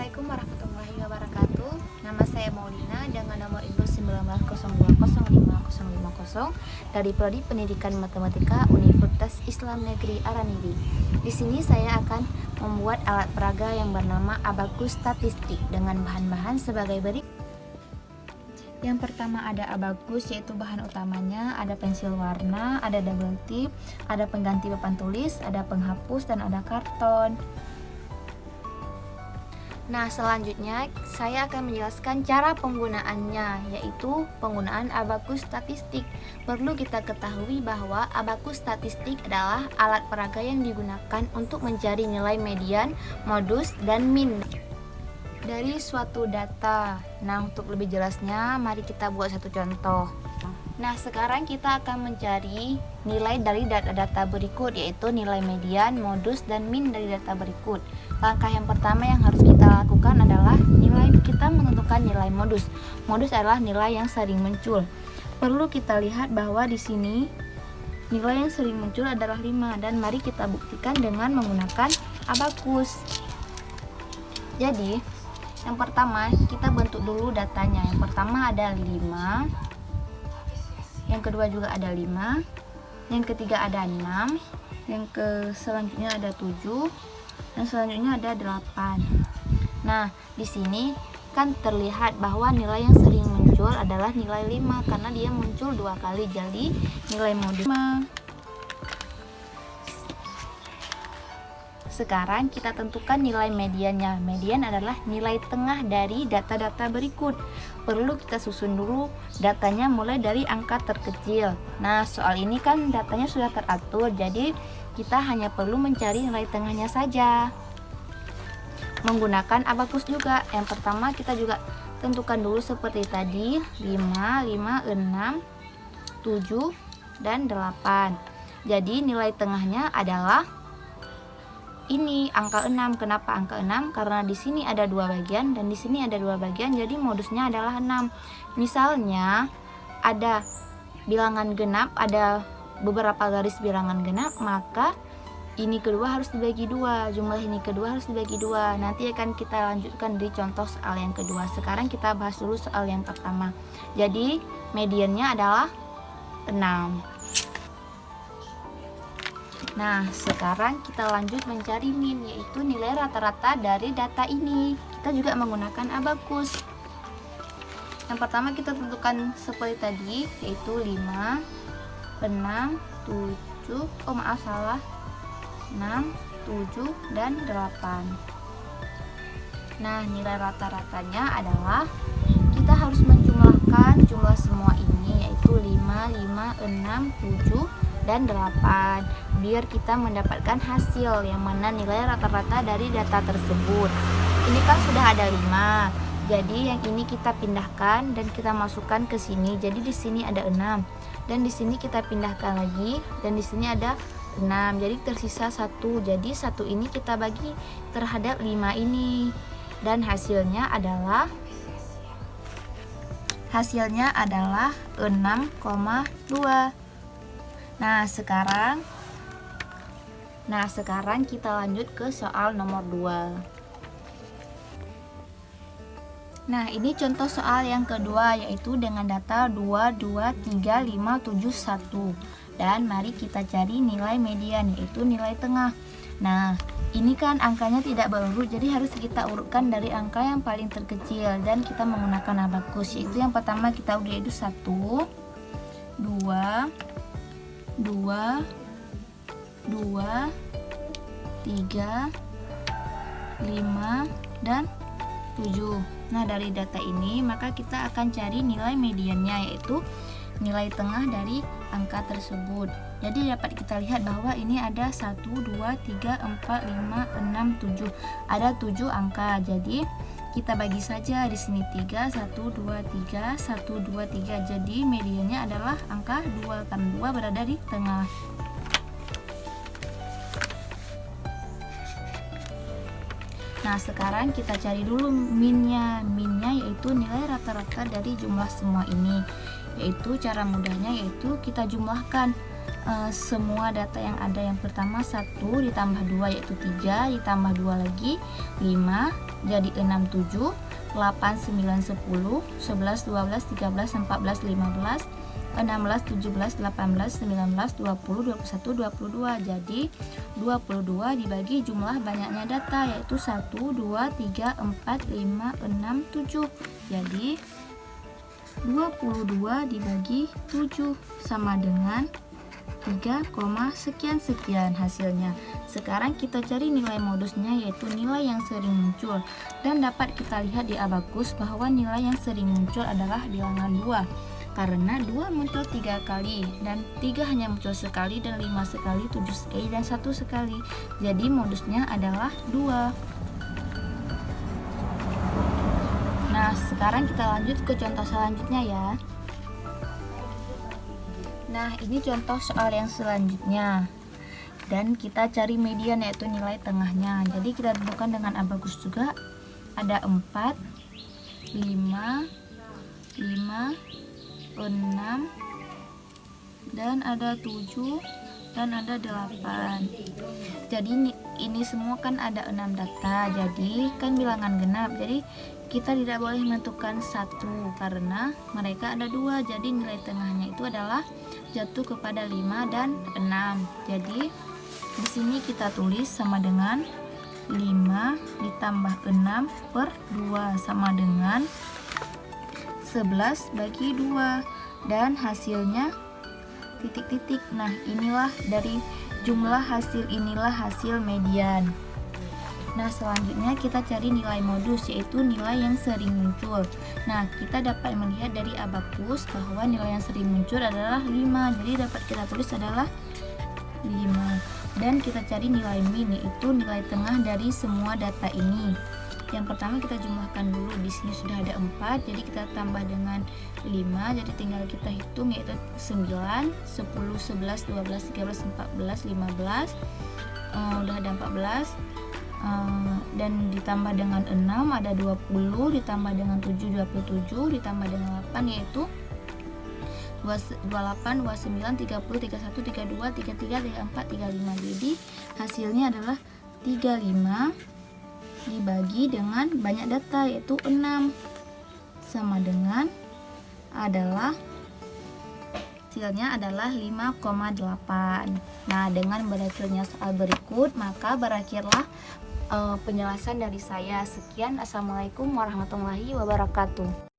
Assalamualaikum warahmatullahi wabarakatuh. Nama saya Maulina dengan nomor induk 19020550 dari Prodi Pendidikan Matematika Universitas Islam Negeri Araniri. Di sini saya akan membuat alat peraga yang bernama abakus statistik dengan bahan-bahan sebagai berikut. Yang pertama ada abakus, yaitu bahan utamanya ada pensil warna, ada double tip, ada pengganti papan tulis, ada penghapus, dan ada karton. Nah, selanjutnya saya akan menjelaskan cara penggunaannya, yaitu penggunaan abakus statistik. Perlu kita ketahui bahwa abakus statistik adalah alat peraga yang digunakan untuk mencari nilai median, modus, dan min dari suatu data. Nah, untuk lebih jelasnya, mari kita buat satu contoh. Nah, sekarang kita akan mencari nilai dari data-data berikut, yaitu nilai median, modus, dan min dari data berikut. Langkah yang pertama yang harus kita lakukan adalah kita menentukan nilai modus. Modus adalah nilai yang sering muncul. Perlu kita lihat bahwa di sini nilai yang sering muncul adalah 5, dan mari kita buktikan dengan menggunakan abakus. Jadi, yang pertama kita bentuk dulu datanya. Yang pertama ada 5, yang kedua juga ada 5, yang ketiga ada 6, yang selanjutnya ada 7, dan selanjutnya ada 8. Nah, di sini kan terlihat bahwa nilai yang sering muncul adalah nilai 5 karena dia muncul 2 kali, jadi nilai modus 5. Sekarang kita tentukan nilai mediannya. Median adalah nilai tengah dari data-data berikut. Perlu kita susun dulu datanya mulai dari angka terkecil. Nah, soal ini kan datanya sudah teratur, jadi kita hanya perlu mencari nilai tengahnya saja. Menggunakan abakus juga. Yang pertama kita juga tentukan dulu seperti tadi, 5, 5, 6, 7, dan 8. Jadi nilai tengahnya adalah ini angka 6. Kenapa angka 6? Karena di sini ada 2 bagian dan di sini ada 2 bagian, jadi modusnya adalah 6. Misalnya ada bilangan genap, ada beberapa garis bilangan genap, maka ini kedua harus dibagi 2, jumlah ini kedua harus dibagi 2. Nanti akan kita lanjutkan di contoh soal yang kedua. Sekarang kita bahas dulu soal yang pertama. Jadi mediannya adalah 6. Nah, sekarang kita lanjut mencari min, yaitu nilai rata-rata dari data ini. Kita juga menggunakan abakus. Yang pertama kita tentukan seperti tadi, yaitu 5, 6, 7, 6, 7, dan 8. Nah, nilai rata-ratanya adalah kita harus menjumlahkan jumlah semua ini, yaitu 5, 5, 6, 7, dan 8, biar kita mendapatkan hasil yang mana nilai rata-rata dari data tersebut. Ini kan sudah ada 5, jadi yang ini kita pindahkan dan kita masukkan ke sini. Jadi di sini ada 6, dan di sini kita pindahkan lagi, dan di sini ada 6, jadi tersisa 1. Jadi 1 ini kita bagi terhadap 5 ini, dan hasilnya adalah 6,2. Nah, sekarang kita lanjut ke soal nomor 2. Nah, ini contoh soal yang kedua, yaitu dengan data 2, 2, 3, 5, 7, 1. Dan mari kita cari nilai median, yaitu nilai tengah. Nah, ini kan angkanya tidak berurut, jadi harus kita urutkan dari angka yang paling terkecil, dan kita menggunakan abakus, yaitu yang pertama kita udah, yaitu 1, 2, 2, 2, 3, 5, dan 7. Nah, dari data ini maka kita akan cari nilai mediannya, yaitu nilai tengah dari angka tersebut. Jadi dapat kita lihat bahwa ini ada 1, 2, 3, 4, 5, 6, 7. Ada 7 angka. Jadi kita bagi saja di sini 3, 1, 2, 3, 1, 2, 3. Jadi mediannya adalah angka 2 karena 2 berada di tengah. Nah, sekarang kita cari dulu minnya. Minnya yaitu nilai rata-rata dari jumlah semua ini. Yaitu cara mudahnya yaitu kita jumlahkan. semua data yang ada. Yang pertama 1 ditambah 2 yaitu 3, ditambah 2 lagi 5 jadi 6, 7, 8, 9, 10, 11, 12, 13, 14, 15, 16, 17, 18, 19, 20, 21, 22. Jadi 22 dibagi jumlah banyaknya data yaitu 1, 2, 3, 4, 5, 6, 7. Jadi 22 dibagi 7 sama dengan 3, sekian hasilnya. Sekarang kita cari nilai modusnya yaitu nilai yang sering muncul, dan dapat kita lihat di abakus bahwa nilai yang sering muncul adalah bilangan 2 karena 2 muncul 3 kali dan 3 hanya muncul sekali dan 5 sekali, 7 sekali dan 1 sekali. Jadi modusnya adalah 2. Nah, sekarang kita lanjut ke contoh selanjutnya ya. Nah, ini contoh soal yang selanjutnya. Dan kita cari median yaitu nilai tengahnya. Jadi kita tentukan dengan abakus juga. Ada 4, 5, 6, dan ada 7, dan ada 8. Jadi ini semua kan ada 6 data, jadi kan bilangan genap. Jadi kita tidak boleh menentukan 1 karena mereka ada 2, jadi nilai tengahnya itu adalah jatuh kepada 5 dan 6. Jadi di sini kita tulis sama dengan 5 ditambah 6 per 2 sama dengan 11 bagi 2, dan hasilnya titik-titik. Nah, inilah dari jumlah hasil, inilah hasil median. Nah, selanjutnya kita cari nilai modus yaitu nilai yang sering muncul. Nah, kita dapat melihat dari abakus bahwa nilai yang sering muncul adalah 5. Jadi dapat kita tulis adalah 5. Dan kita cari nilai min yaitu nilai tengah dari semua data ini. Yang pertama kita jumlahkan dulu. Di sini sudah ada 4, jadi kita tambah dengan 5, jadi tinggal kita hitung yaitu 9, 10, 11, 12, 13, 14, 15. Udah ada 14. Dan ditambah dengan 6 ada 20, ditambah dengan 7 27, ditambah dengan 8 yaitu 28, 29, 30, 31, 32, 33, 34, 35. Jadi hasilnya adalah 35 dibagi dengan banyak data yaitu 6 sama dengan hasilnya adalah 5,8. Nah, dengan berakhirnya soal berikut maka berakhirlah penjelasan dari saya. Sekian, assalamualaikum warahmatullahi wabarakatuh.